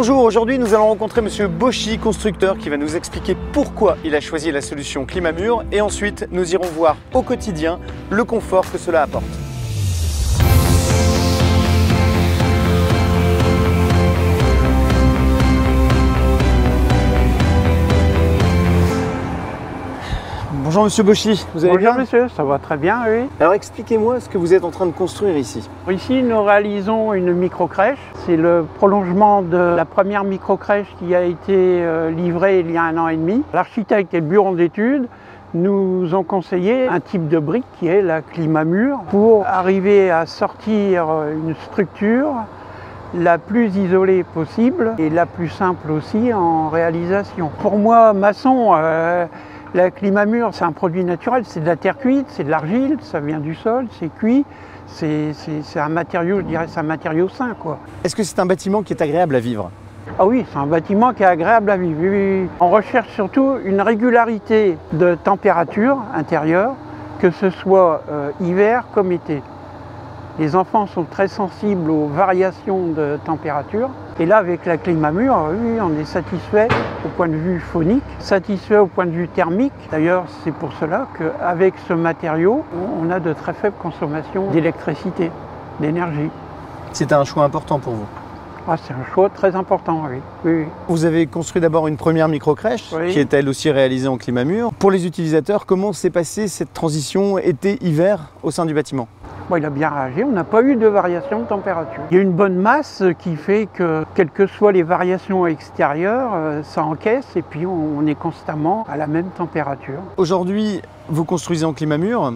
Bonjour, aujourd'hui nous allons rencontrer Monsieur Bauchy, constructeur, qui va nous expliquer pourquoi il a choisi la solution Climamur et ensuite nous irons voir au quotidien le confort que cela apporte. Bonjour Monsieur Bauchy, vous allez bien? Bonjour monsieur, ça va très bien, oui. Alors expliquez-moi ce que vous êtes en train de construire ici. Ici, nous réalisons une micro-crèche. C'est le prolongement de la première micro-crèche qui a été livrée il y a 1 an et demi. L'architecte et le bureau d'études nous ont conseillé un type de brique qui est la Climamur pour arriver à sortir une structure la plus isolée possible et la plus simple aussi en réalisation. Pour moi, maçon, la Climamur, c'est un produit naturel, c'est de la terre cuite, c'est de l'argile, ça vient du sol, c'est cuit, c'est un matériau, je dirais, c'est un matériau sain, quoi. Est-ce que c'est un bâtiment qui est agréable à vivre? Ah oui, c'est un bâtiment qui est agréable à vivre. Oui, oui. On recherche surtout une régularité de température intérieure, que ce soit hiver comme été. Les enfants sont très sensibles aux variations de température. Et là, avec la Climamur, oui, on est satisfait au point de vue phonique, satisfait au point de vue thermique. D'ailleurs, c'est pour cela qu'avec ce matériau, on a de très faibles consommations d'électricité, d'énergie. C'était un choix important pour vous? Ah, c'est un choix très important, oui. Oui. Vous avez construit d'abord une première micro-crèche, oui, qui est elle aussi réalisée en Climamur. Pour les utilisateurs, comment s'est passée cette transition été-hiver au sein du bâtiment? Bon, il a bien réagi, on n'a pas eu de variation de température. Il y a une bonne masse qui fait que, quelles que soient les variations extérieures, ça encaisse et puis on est constamment à la même température. Aujourd'hui, vous construisez en Climamur.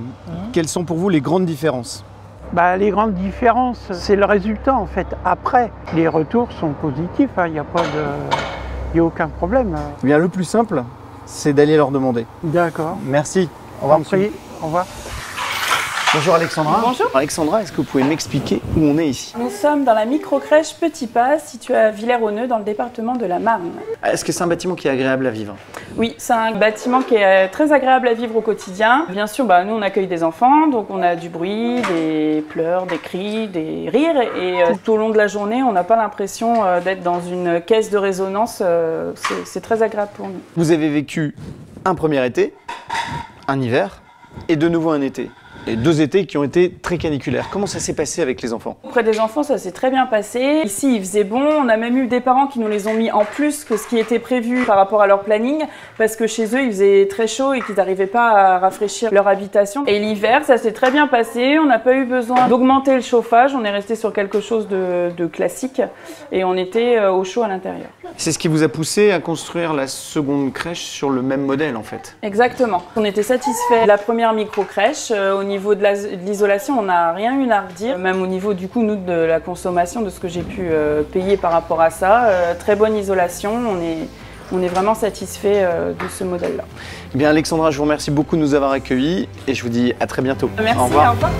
Quelles sont pour vous les grandes différences? Les grandes différences, c'est le résultat en fait. Après, les retours sont positifs, il n'y a aucun problème. Eh bien, le plus simple, c'est d'aller leur demander. D'accord. Merci. Au revoir, monsieur. Au revoir. Bonjour Alexandra. Bonjour. Alexandra, est-ce que vous pouvez m'expliquer où on est ici? Nous sommes dans la micro-crèche Petit Pas, située à Villers-au-Neu, dans le département de la Marne. Est-ce que c'est un bâtiment qui est agréable à vivre? Oui, c'est un bâtiment qui est très agréable à vivre au quotidien. Bien sûr, nous on accueille des enfants, donc on a du bruit, des pleurs, des cris, des rires. Et tout au long de la journée, on n'a pas l'impression d'être dans une caisse de résonance. C'est très agréable pour nous. Vous avez vécu un premier été, un hiver et de nouveau un été. Et 2 étés qui ont été très caniculaires. Comment ça s'est passé avec les enfants? Auprès des enfants, ça s'est très bien passé. Ici, il faisait bon. On a même eu des parents qui nous les ont mis en plus que ce qui était prévu par rapport à leur planning, parce que chez eux, il faisait très chaud et qu'ils n'arrivaient pas à rafraîchir leur habitation. Et l'hiver, ça s'est très bien passé. On n'a pas eu besoin d'augmenter le chauffage. On est resté sur quelque chose de classique et on était au chaud à l'intérieur. C'est ce qui vous a poussé à construire la seconde crèche sur le même modèle en fait? Exactement. On était satisfait de la première micro-crèche. Au niveau de l'isolation, on n'a rien eu à redire. Même au niveau du coup, nous, de la consommation, de ce que j'ai pu payer par rapport à ça. Très bonne isolation. On est vraiment satisfait de ce modèle-là. Bien Alexandra, je vous remercie beaucoup de nous avoir accueillis et je vous dis à très bientôt. Merci, au revoir. Au revoir.